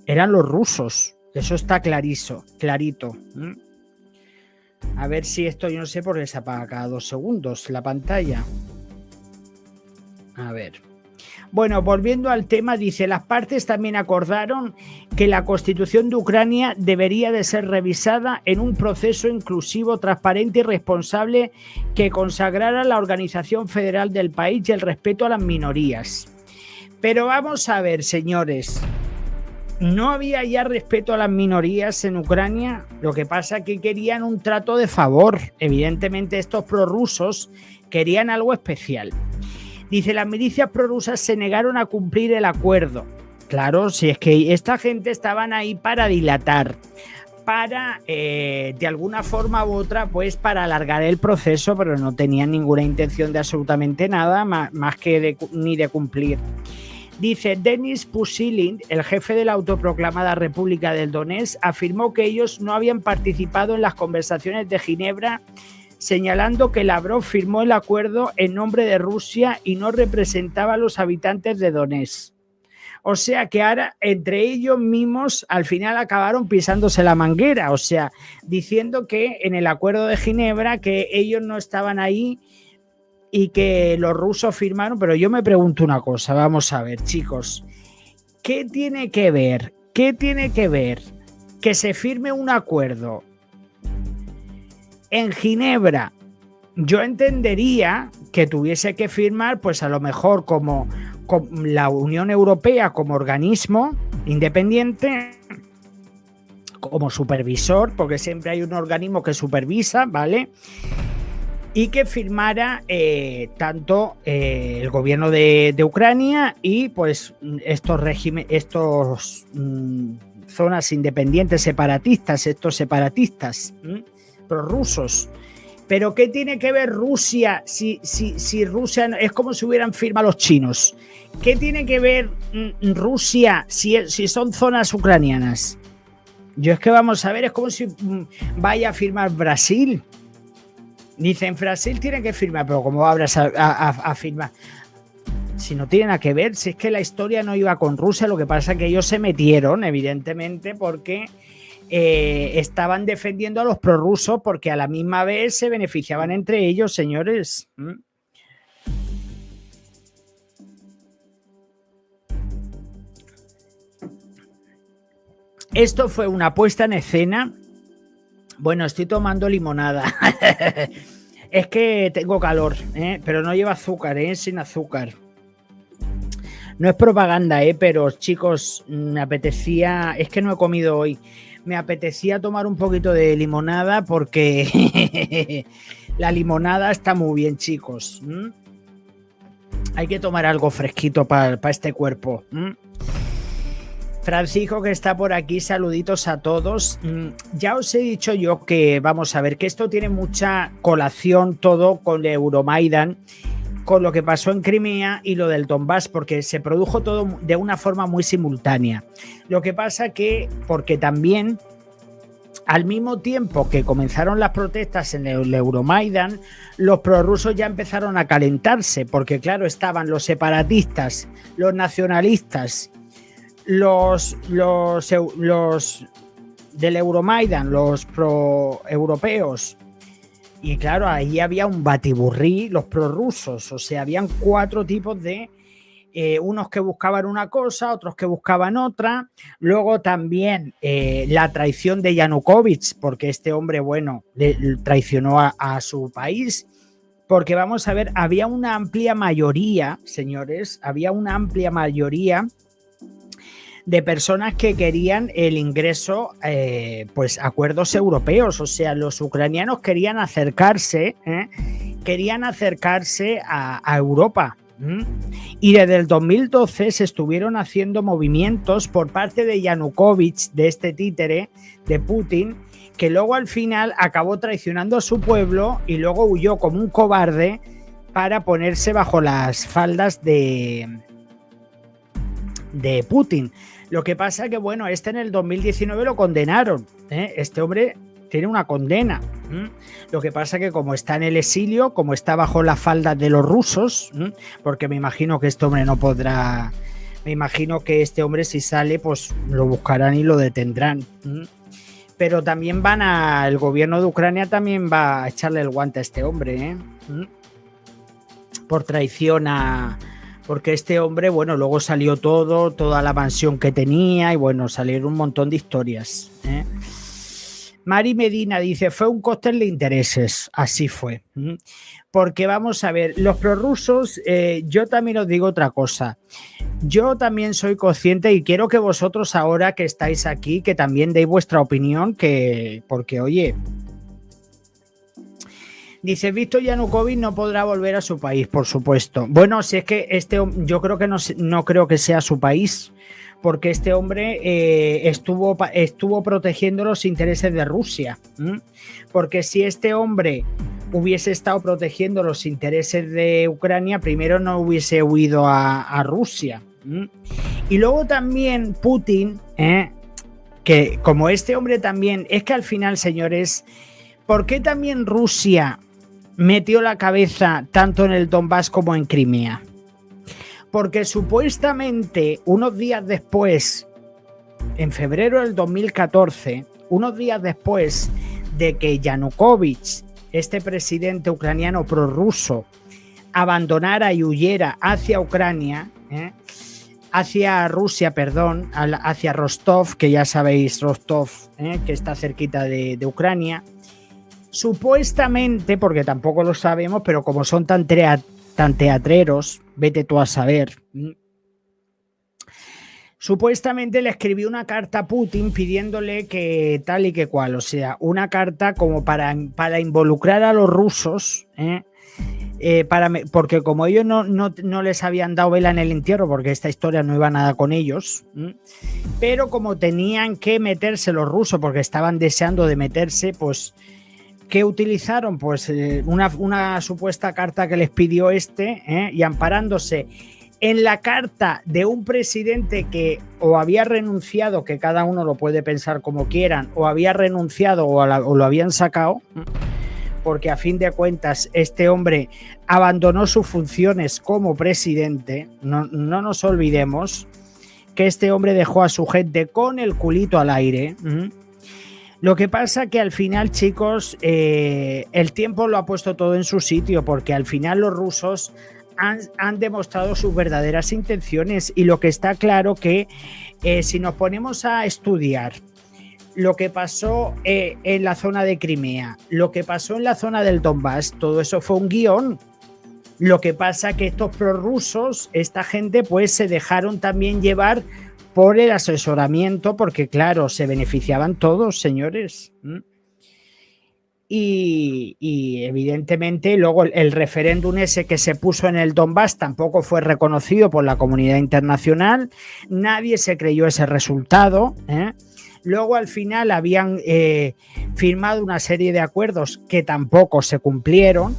eran los rusos. Eso está clarito. A ver si esto, yo no sé por qué se apaga cada 2 segundos la pantalla. A ver. Bueno, volviendo al tema, dice, las partes también acordaron que la Constitución de Ucrania debería de ser revisada en un proceso inclusivo, transparente y responsable que consagrara la organización federal del país y el respeto a las minorías. Pero vamos a ver, señores, ¿no había ya respeto a las minorías en Ucrania? Lo que pasa es que querían un trato de favor. Evidentemente estos prorrusos querían algo especial. Dice, las milicias prorrusas se negaron a cumplir el acuerdo. Claro, si es que esta gente estaban ahí para dilatar, para, de alguna forma u otra, pues para alargar el proceso, pero no tenían ninguna intención de absolutamente nada, más que ni de cumplir. Dice, Denis Pushilin, el jefe de la autoproclamada República del Donetsk, afirmó que ellos no habían participado en las conversaciones de Ginebra, señalando que Lavrov firmó el acuerdo en nombre de Rusia y no representaba a los habitantes de Donetsk. O sea que ahora entre ellos mismos al final acabaron pisándose la manguera, o sea, diciendo que en el acuerdo de Ginebra que ellos no estaban ahí y que los rusos firmaron. Pero yo me pregunto una cosa, vamos a ver, chicos, ¿qué tiene que ver que se firme un acuerdo en Ginebra? Yo entendería que tuviese que firmar, pues a lo mejor como la Unión Europea como organismo, independiente como supervisor, porque siempre hay un organismo que supervisa, ¿vale? Y que firmara tanto el gobierno de Ucrania y pues estos zonas independientes separatistas, estos separatistas prorrusos. Pero ¿qué tiene que ver Rusia si Rusia es como si hubieran firmado los chinos? ¿Qué tiene que ver Rusia si son zonas ucranianas? Yo es que vamos a ver, es como si vaya a firmar Brasil. Dicen, Brasil tiene que firmar, pero ¿cómo abras a firmar? Si no tiene nada que ver, si es que la historia no iba con Rusia, lo que pasa es que ellos se metieron, evidentemente, porque estaban defendiendo a los prorrusos, porque a la misma vez se beneficiaban entre ellos, señores. Esto fue una puesta en escena. Bueno, estoy tomando limonada. Es que tengo calor, pero no lleva azúcar, sin azúcar. No es propaganda, pero chicos, me apetecía... Es que no he comido hoy. Me apetecía tomar un poquito de limonada porque la limonada está muy bien, chicos. Hay que tomar algo fresquito para este cuerpo. Francisco, que está por aquí, saluditos a todos. Ya os he dicho yo que, vamos a ver, que esto tiene mucha colación todo con el Euromaidan, con lo que pasó en Crimea y lo del Donbass, porque se produjo todo de una forma muy simultánea. Lo que pasa que, porque también, al mismo tiempo que comenzaron las protestas en el Euromaidan, los prorrusos ya empezaron a calentarse, porque claro, estaban los separatistas, los nacionalistas, los del Euromaidan, los pro-europeos. Y claro, ahí había un batiburrí, los prorrusos, o sea, habían 4 tipos de... unos que buscaban una cosa, otros que buscaban otra. Luego también la traición de Yanukovych, porque este hombre, bueno, le traicionó a su país. Porque vamos a ver, había una amplia mayoría, señores, había una amplia mayoría de personas que querían el ingreso, pues acuerdos europeos, o sea, los ucranianos querían acercarse a Europa. Y desde el 2012 se estuvieron haciendo movimientos por parte de Yanukovych, de este títere, de Putin, que luego al final acabó traicionando a su pueblo y luego huyó como un cobarde para ponerse bajo las faldas de Putin. Lo que pasa que, bueno, en el 2019 lo condenaron. Este hombre tiene una condena. Lo que pasa que como está en el exilio, como está bajo las faldas de los rusos, porque me imagino que este hombre no podrá... Me imagino que este hombre, si sale, pues lo buscarán y lo detendrán. Pero también el gobierno de Ucrania también va a echarle el guante a este hombre, por traición porque este hombre, bueno, luego salió toda la mansión que tenía y bueno, salieron un montón de historias. Mari Medina dice, fue un cóctel de intereses, así fue. Porque vamos a ver, los prorrusos, yo también os digo otra cosa. Yo también soy consciente y quiero que vosotros ahora que estáis aquí, que también deis vuestra opinión, porque oye... Dice, Víctor Yanukovych no podrá volver a su país, por supuesto. Bueno, si es que yo creo que no creo que sea su país, porque este hombre estuvo protegiendo los intereses de Rusia. Porque si este hombre hubiese estado protegiendo los intereses de Ucrania, primero no hubiese huido a Rusia. Y luego también Putin, que como este hombre también, es que al final, señores, ¿por qué también Rusia metió la cabeza tanto en el Donbass como en Crimea? Porque supuestamente unos días después, en febrero del 2014, unos días después de que Yanukovych, este presidente ucraniano prorruso, abandonara y huyera hacia Ucrania, hacia Rusia, perdón, hacia Rostov, que ya sabéis, Rostov, que está cerquita de Ucrania. Supuestamente, porque tampoco lo sabemos, pero como son tan teatreros, vete tú a saber. Supuestamente le escribió una carta a Putin pidiéndole que tal y que cual, o sea, una carta como para involucrar a los rusos, porque como ellos no les habían dado vela en el entierro, porque esta historia no iba nada con ellos, pero como tenían que meterse los rusos, porque estaban deseando de meterse, pues, ¿qué utilizaron? Pues una supuesta carta que les pidió y amparándose en la carta de un presidente que o había renunciado, que cada uno lo puede pensar como quieran, o había renunciado o lo habían sacado, porque a fin de cuentas este hombre abandonó sus funciones como presidente. No nos olvidemos que este hombre dejó a su gente con el culito al aire. Lo que pasa que al final, chicos, el tiempo lo ha puesto todo en su sitio, porque al final los rusos han demostrado sus verdaderas intenciones, y lo que está claro que si nos ponemos a estudiar lo que pasó en la zona de Crimea, lo que pasó en la zona del Donbass, todo eso fue un guión. Lo que pasa que estos prorrusos, esta gente, pues se dejaron también llevar por el asesoramiento, porque claro, se beneficiaban todos, señores. Y evidentemente luego el referéndum ese que se puso en el Donbass tampoco fue reconocido por la comunidad internacional, nadie se creyó ese resultado. Luego al final habían firmado una serie de acuerdos que tampoco se cumplieron,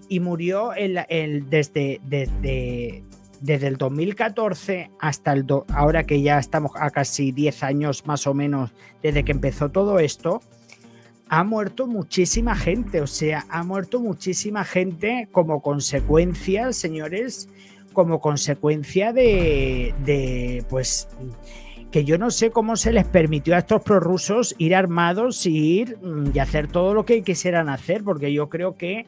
y murió desde el 2014 hasta ahora, que ya estamos a casi 10 años más o menos desde que empezó todo esto. Ha muerto muchísima gente, o sea, ha muerto muchísima gente como consecuencia, señores, como consecuencia pues, que yo no sé cómo se les permitió a estos prorrusos ir armados y hacer todo lo que quisieran hacer, porque yo creo que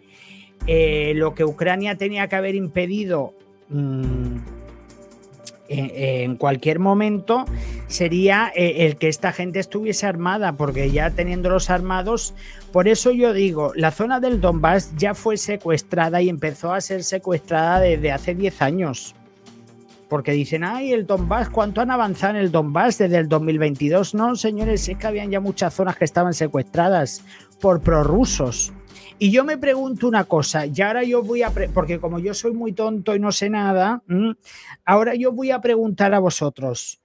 lo que Ucrania tenía que haber impedido en cualquier momento sería el que esta gente estuviese armada, porque ya teniéndolos armados, por eso yo digo, la zona del Donbass ya fue secuestrada y empezó a ser secuestrada desde hace 10 años. Porque dicen, ay, el Donbass, ¿cuánto han avanzado en el Donbass desde el 2022? No, señores, es que habían ya muchas zonas que estaban secuestradas por prorrusos. Y yo me pregunto una cosa, y ahora yo voy porque como yo soy muy tonto y no sé nada, ahora yo voy a preguntar a vosotros,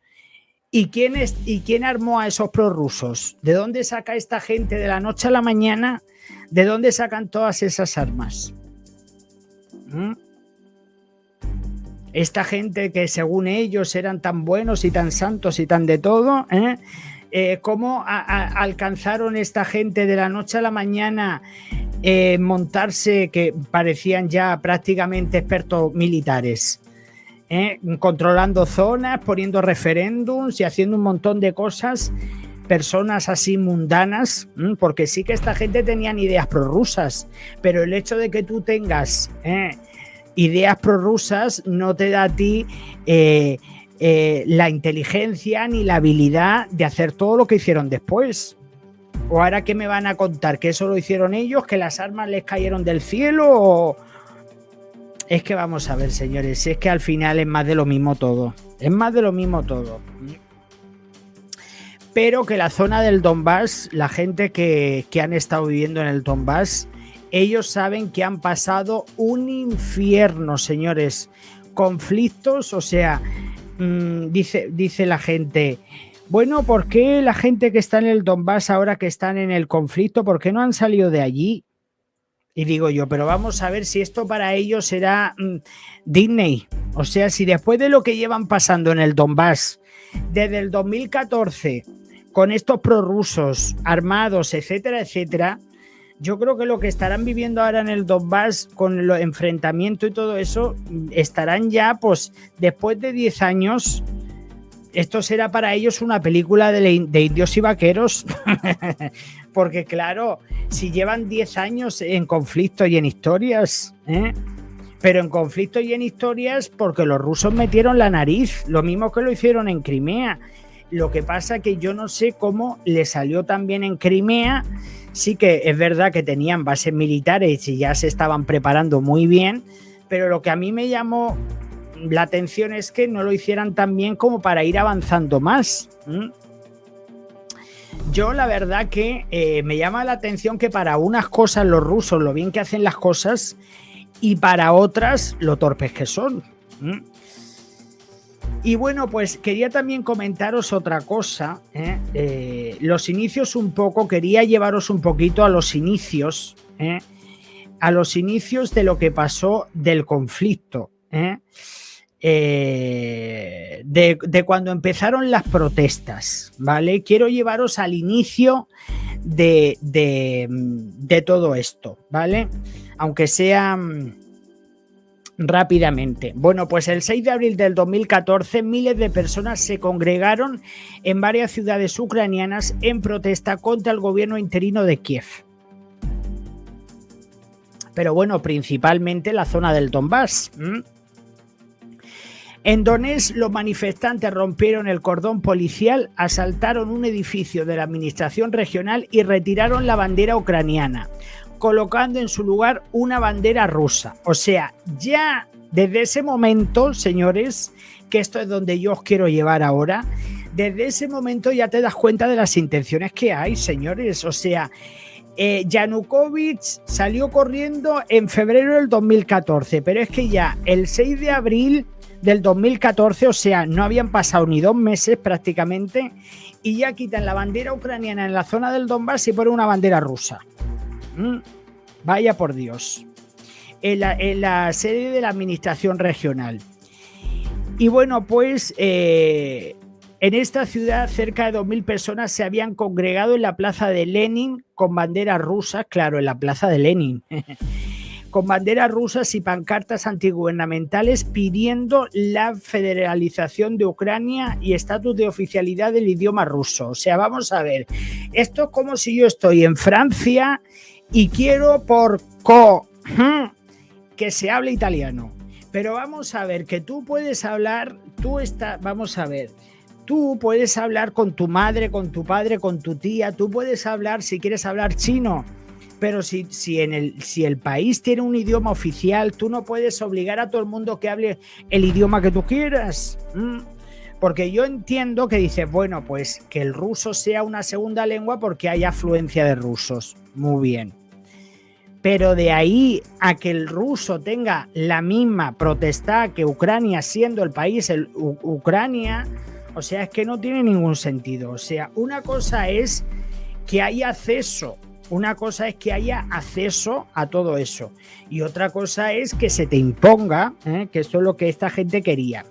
¿y quién armó a esos prorrusos? ¿De dónde saca esta gente de la noche a la mañana? ¿De dónde sacan todas esas armas? Esta gente que según ellos eran tan buenos y tan santos y tan de todo, ¿cómo alcanzaron esta gente de la noche a la mañana montarse, que parecían ya prácticamente expertos militares, controlando zonas, poniendo referéndums y haciendo un montón de cosas, personas así mundanas, porque sí que esta gente tenían ideas prorrusas, pero el hecho de que tú tengas ideas prorrusas no te da a ti la inteligencia ni la habilidad de hacer todo lo que hicieron después. ¿O ahora qué me van a contar? ¿Que eso lo hicieron ellos? ¿Que las armas les cayeron del cielo? ¿O? Es que vamos a ver, señores, es que al final es más de lo mismo todo. Es más de lo mismo todo. Pero que la zona del Donbass, la gente que han estado viviendo en el Donbass, ellos saben que han pasado un infierno, señores. Conflictos, o sea, dice la gente, bueno, ¿por qué la gente que está en el Donbass ahora que están en el conflicto, por qué no han salido de allí? Y digo yo, pero vamos a ver si esto para ellos será Disney. O sea, si después de lo que llevan pasando en el Donbass desde el 2014 con estos prorrusos armados, etcétera, etcétera, yo creo que lo que estarán viviendo ahora en el Donbass con el enfrentamiento y todo eso, estarán ya, pues, después de 10 años, esto será para ellos una película de indios y vaqueros. Porque claro, si llevan 10 años en conflicto y en historias, pero en conflicto y en historias porque los rusos metieron la nariz, lo mismo que lo hicieron en Crimea. Lo que pasa que yo no sé cómo le salió tan bien en Crimea. Sí que es verdad que tenían bases militares y ya se estaban preparando muy bien, pero lo que a mí me llamó la atención es que no lo hicieran tan bien como para ir avanzando más. Yo la verdad que me llama la atención que para unas cosas los rusos lo bien que hacen las cosas y para otras lo torpes que son. Y bueno, pues quería también comentaros otra cosa, los inicios un poco, quería llevaros un poquito a los inicios de lo que pasó del conflicto, de cuando empezaron las protestas, ¿vale? Quiero llevaros al inicio de todo esto, ¿vale? Aunque sea rápidamente. Bueno, pues el 6 de abril del 2014 miles de personas se congregaron en varias ciudades ucranianas en protesta contra el gobierno interino de Kiev. Pero bueno, principalmente la zona del Donbass. En Donetsk, los manifestantes rompieron el cordón policial, asaltaron un edificio de la administración regional y retiraron la bandera ucraniana, colocando en su lugar una bandera rusa. O sea, ya desde ese momento, señores, que esto es donde yo os quiero llevar ahora, desde ese momento ya te das cuenta de las intenciones que hay, señores. O sea, Yanukovych salió corriendo en febrero del 2014, pero es que ya el 6 de abril del 2014, o sea, no habían pasado ni 2 meses prácticamente, y ya quitan la bandera ucraniana en la zona del Donbass y ponen una bandera rusa. Vaya por Dios. En la sede de la administración regional. Y bueno, pues en esta ciudad cerca de 2.000 personas se habían congregado en la plaza de Lenin con banderas rusas, claro, en la plaza de Lenin, con banderas rusas y pancartas antigubernamentales pidiendo la federalización de Ucrania y estatus de oficialidad del idioma ruso. O sea, vamos a ver, esto es como si yo estoy en Francia y quiero que se hable italiano. Pero vamos a ver, que tú puedes hablar, tú puedes hablar con tu madre, con tu padre, con tu tía, tú puedes hablar si quieres hablar chino, pero si el país tiene un idioma oficial, tú no puedes obligar a todo el mundo que hable el idioma que tú quieras. Porque yo entiendo que dices, bueno, pues que el ruso sea una segunda lengua porque hay afluencia de rusos. Muy bien. Pero de ahí a que el ruso tenga la misma potestad que Ucrania, siendo el país Ucrania, o sea, es que no tiene ningún sentido. O sea, una cosa es que haya acceso a todo eso. Y otra cosa es que se te imponga, que esto es lo que esta gente quería.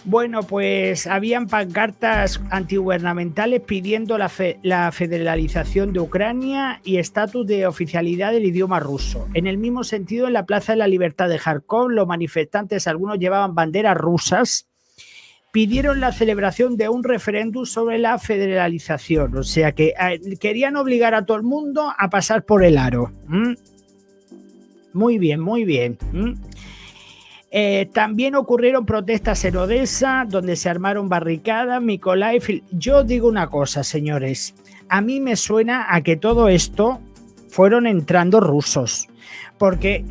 Bueno, pues habían pancartas antigubernamentales pidiendo la federalización de Ucrania y estatus de oficialidad del idioma ruso. En el mismo sentido, en la Plaza de la Libertad de Kharkov, los manifestantes, algunos llevaban banderas rusas, pidieron la celebración de un referéndum sobre la federalización. O sea que querían obligar a todo el mundo a pasar por el aro. Muy bien, muy bien. También ocurrieron protestas en Odessa, donde se armaron barricadas, Mykolaiv. Yo digo una cosa, señores. A mí me suena a que todo esto fueron entrando rusos. Porque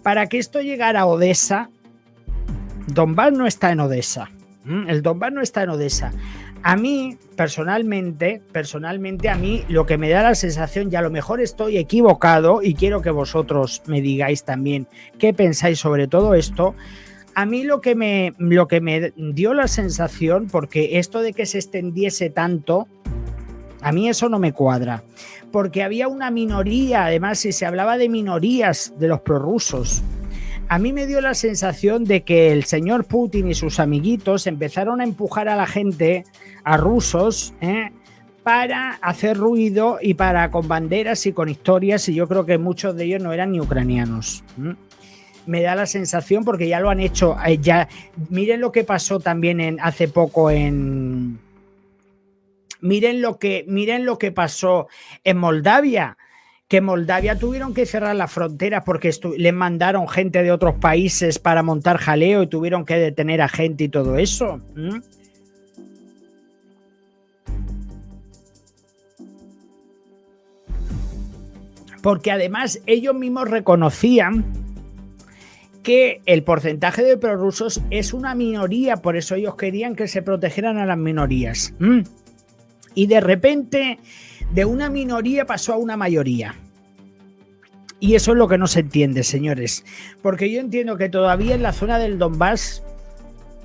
para que esto llegara a Odessa, Donbass no está en Odessa. El Donbass no está en Odessa. A mí, personalmente, a mí lo que me da la sensación, y a lo mejor estoy equivocado, y quiero que vosotros me digáis también qué pensáis sobre todo esto, a mí lo que me dio la sensación, porque esto de que se extendiese tanto, a mí eso no me cuadra, porque había una minoría, además si se hablaba de minorías de los prorrusos, a mí me dio la sensación de que el señor Putin y sus amiguitos empezaron a empujar a la gente, a rusos, para hacer ruido y para con banderas y con historias, y yo creo que muchos de ellos no eran ni ucranianos. Me da la sensación porque ya lo han hecho. Miren lo que pasó también hace poco en... Miren lo que pasó en Moldavia. Que en Moldavia tuvieron que cerrar las fronteras porque les mandaron gente de otros países para montar jaleo y tuvieron que detener a gente y todo eso. Porque además ellos mismos reconocían que el porcentaje de prorrusos es una minoría, por eso ellos querían que se protegieran a las minorías. Y de repente, de una minoría pasó a una mayoría. Y eso es lo que no se entiende, señores. Porque yo entiendo que todavía en la zona del Donbass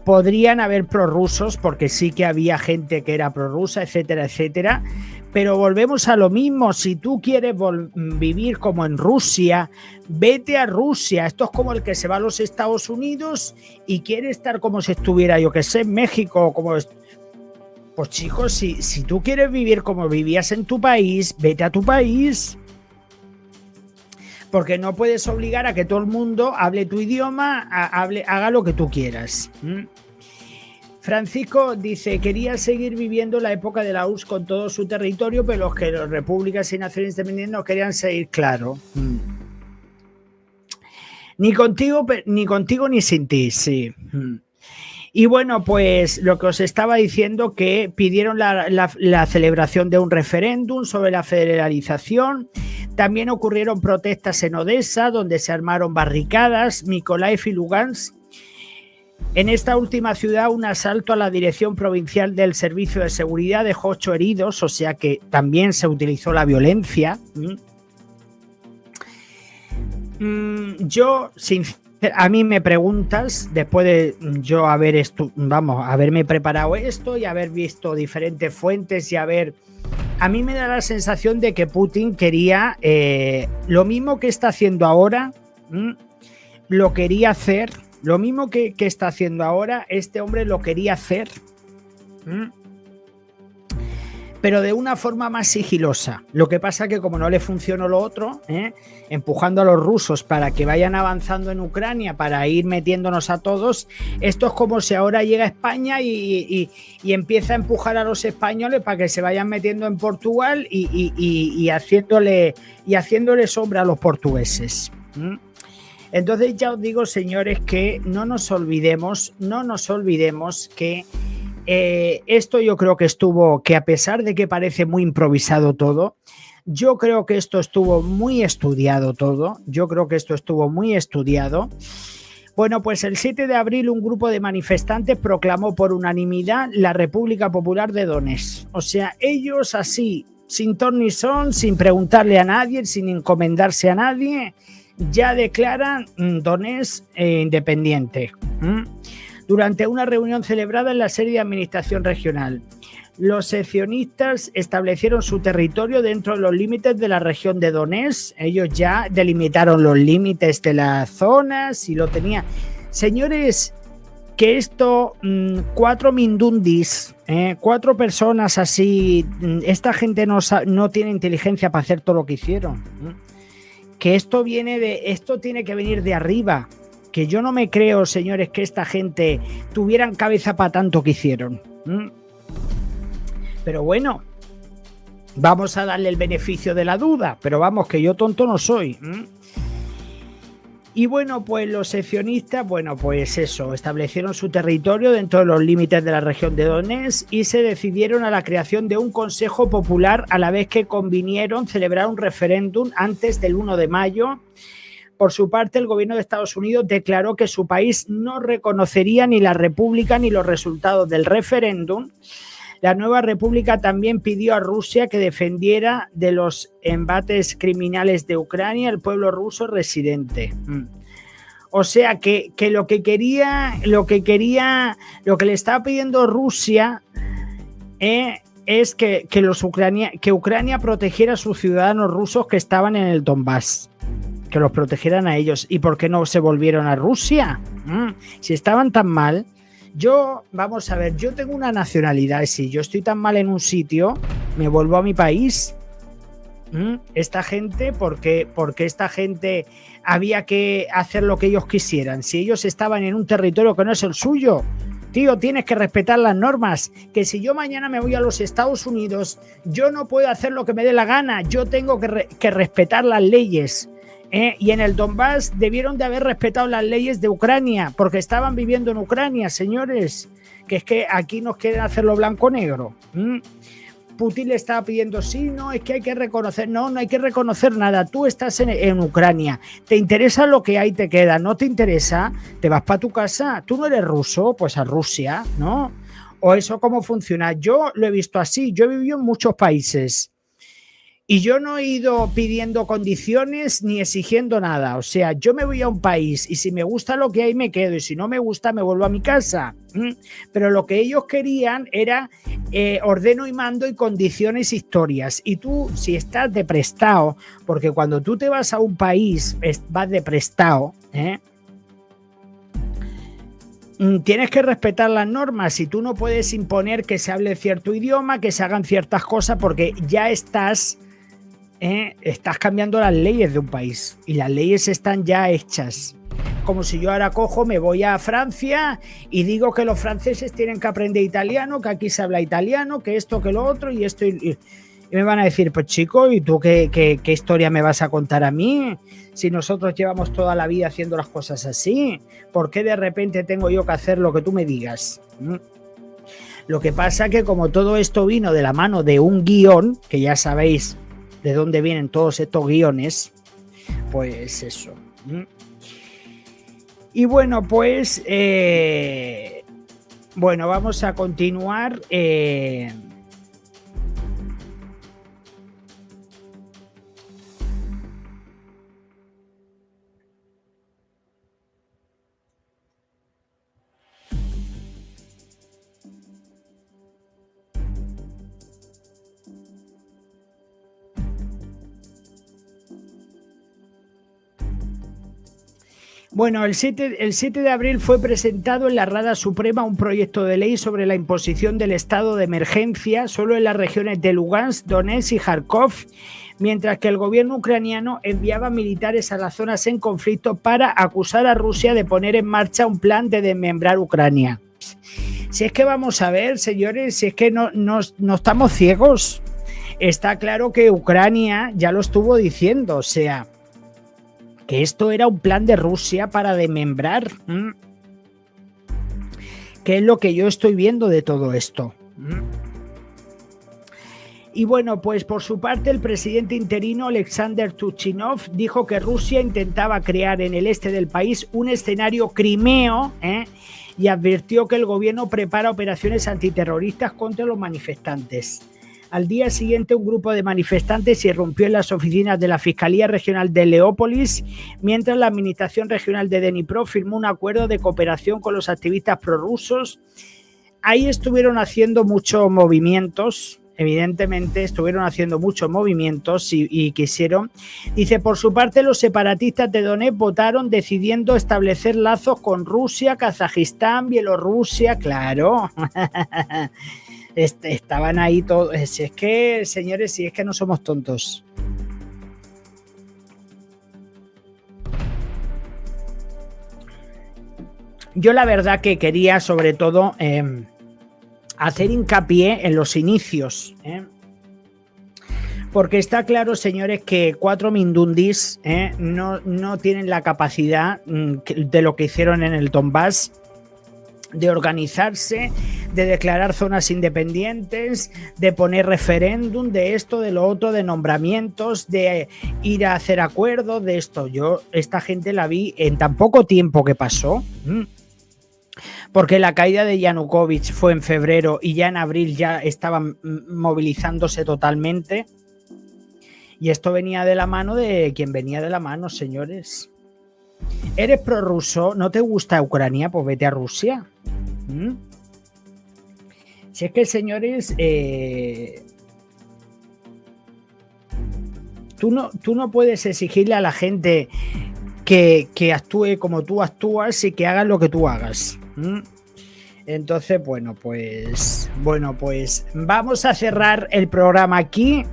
podrían haber prorrusos, porque sí que había gente que era prorrusa, etcétera, etcétera. Pero volvemos a lo mismo. Si tú quieres vivir como en Rusia, vete a Rusia. Esto es como el que se va a los Estados Unidos y quiere estar como si estuviera, yo que sé, en México. Pues chicos, si tú quieres vivir como vivías en tu país, vete a tu país. Porque no puedes obligar a que todo el mundo hable tu idioma, haga lo que tú quieras. Francisco dice, quería seguir viviendo la época de la URSS con todo su territorio, pero los que las repúblicas y naciones independientes no querían seguir, claro. Ni contigo ni sin ti, sí. Y bueno, pues lo que os estaba diciendo, que pidieron la celebración de un referéndum sobre la federalización. También ocurrieron protestas en Odessa, donde se armaron barricadas, Mykolaiv y Lugansk. En esta última ciudad, un asalto a la Dirección Provincial del Servicio de Seguridad dejó 8 heridos, o sea que también se utilizó la violencia. A mí me preguntas, después de yo haberme preparado esto y haber visto diferentes fuentes y a mí me da la sensación de que Putin quería lo mismo que está haciendo ahora, lo quería hacer, lo mismo que está haciendo ahora, este hombre lo quería hacer, pero de una forma más sigilosa. Lo que pasa que como no le funcionó lo otro, empujando a los rusos para que vayan avanzando en Ucrania, para ir metiéndonos a todos, esto es como si ahora llega a España y empieza a empujar a los españoles para que se vayan metiendo en Portugal y haciéndole sombra a los portugueses. Entonces ya os digo, señores, que no nos olvidemos que esto yo creo que a pesar de que parece muy improvisado todo, yo creo que esto estuvo muy estudiado todo. Bueno, pues el 7 de abril un grupo de manifestantes proclamó por unanimidad la República Popular de Donetsk. O sea, ellos así, sin ton ni son, sin preguntarle a nadie, sin encomendarse a nadie, ya declaran Donetsk independiente. Durante una reunión celebrada en la sede de administración regional, los secesionistas establecieron su territorio dentro de los límites de la región de Donetsk. Ellos ya delimitaron los límites de las zonas y lo tenían. Señores, que esto, 4 mindundis, 4 personas así, esta gente no tiene inteligencia para hacer todo lo que hicieron. Que esto tiene que venir de arriba. Que yo no me creo, señores, que esta gente tuvieran cabeza para tanto que hicieron. Pero bueno, vamos a darle el beneficio de la duda, pero vamos, que yo tonto no soy. Y bueno, pues los secesionistas, pues eso, establecieron su territorio dentro de los límites de la región de Donetsk y se decidieron a la creación de un Consejo Popular, a la vez que convinieron celebrar un referéndum antes del 1 de mayo. Por su parte, el gobierno de Estados Unidos declaró que su país no reconocería ni la república ni los resultados del referéndum. La nueva república también pidió a Rusia que defendiera de los embates criminales de Ucrania al pueblo ruso residente. O sea que lo que le estaba pidiendo Rusia es que Ucrania protegiera a sus ciudadanos rusos que estaban en el Donbass. Que los protegieran a ellos. ¿Y por qué no se volvieron a Rusia? Si estaban tan mal. Vamos a ver, yo tengo una nacionalidad. Si yo estoy tan mal en un sitio, me vuelvo a mi país. Esta gente, porque esta gente había que hacer lo que ellos quisieran. Si ellos estaban en un territorio que no es el suyo, tío, tienes que respetar las normas. Que si yo mañana me voy a los Estados Unidos, yo no puedo hacer lo que me dé la gana. Yo tengo que respetar las leyes. Y en el Donbass debieron de haber respetado las leyes de Ucrania, porque estaban viviendo en Ucrania, señores, que es que aquí nos quieren hacerlo blanco-negro. Putin le estaba pidiendo, sí, no, es que hay que reconocer, no hay que reconocer nada, tú estás en Ucrania, te interesa lo que hay, te queda, no te interesa, te vas para tu casa, tú no eres ruso, pues a Rusia, ¿no? O eso cómo funciona. Yo lo he visto así, yo he vivido en muchos países y yo no he ido pidiendo condiciones ni exigiendo nada. O sea, yo me voy a un país y si me gusta lo que hay me quedo y si no me gusta me vuelvo a mi casa. Pero lo que ellos querían era ordeno y mando y condiciones, historias. Y tú, si estás de prestado, porque cuando tú te vas a un país vas de prestado, tienes que respetar las normas y tú no puedes imponer que se hable cierto idioma, que se hagan ciertas cosas porque ya estás cambiando las leyes de un país y las leyes están ya hechas. Como si yo ahora cojo, me voy a Francia y digo que los franceses tienen que aprender italiano, que aquí se habla italiano, que esto, que lo otro y esto. Y me van a decir, pues chico, ¿y tú qué historia me vas a contar a mí? Si nosotros llevamos toda la vida haciendo las cosas así, ¿por qué de repente tengo yo que hacer lo que tú me digas? Lo que pasa que como todo esto vino de la mano de un guión, que ya sabéis de dónde vienen todos estos guiones, pues eso. Y bueno, pues bueno, vamos a continuar. Bueno, el 7 de abril fue presentado en la Rada Suprema un proyecto de ley sobre la imposición del estado de emergencia solo en las regiones de Lugansk, Donetsk y Kharkov, mientras que el gobierno ucraniano enviaba militares a las zonas en conflicto para acusar a Rusia de poner en marcha un plan de desmembrar Ucrania. Si es que vamos a ver, señores, si es que no estamos ciegos. Está claro que Ucrania ya lo estuvo diciendo, o sea, que esto era un plan de Rusia para desmembrar. ¿Qué es lo que yo estoy viendo de todo esto? Y bueno, pues por su parte el presidente interino Alexander Tuchinov dijo que Rusia intentaba crear en el este del país un escenario crimeo, y advirtió que el gobierno prepara operaciones antiterroristas contra los manifestantes. Al día siguiente, un grupo de manifestantes irrumpió en las oficinas de la Fiscalía Regional de Leópolis, mientras la Administración Regional de Dnipro firmó un acuerdo de cooperación con los activistas prorrusos. Ahí estuvieron haciendo muchos movimientos, evidentemente estuvieron haciendo muchos movimientos y quisieron. Dice, por su parte, los separatistas de Donetsk votaron decidiendo establecer lazos con Rusia, Kazajistán, Bielorrusia, claro. Estaban ahí todos. Si es que, señores, si es que no somos tontos. Yo la verdad que quería sobre todo hacer hincapié en los inicios, porque está claro, señores, que 4 mindundis no tienen la capacidad de lo que hicieron en el Donbass, de organizarse, de declarar zonas independientes, de poner referéndum, de esto, de lo otro, de nombramientos, de ir a hacer acuerdos, de esto. Yo esta gente la vi en tan poco tiempo que pasó, porque la caída de Yanukovych fue en febrero y ya en abril ya estaban movilizándose totalmente. Y esto venía de la mano de quien venía de la mano, señores. ¿Eres prorruso? ¿No te gusta Ucrania? Pues vete a Rusia. Si es que, señores, tú no puedes exigirle a la gente que actúe como tú actúas y que haga lo que tú hagas. Entonces, bueno, pues vamos a cerrar el programa aquí.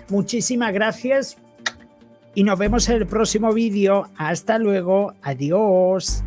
Muchísimas gracias y nos vemos en el próximo vídeo. Hasta luego. Adiós.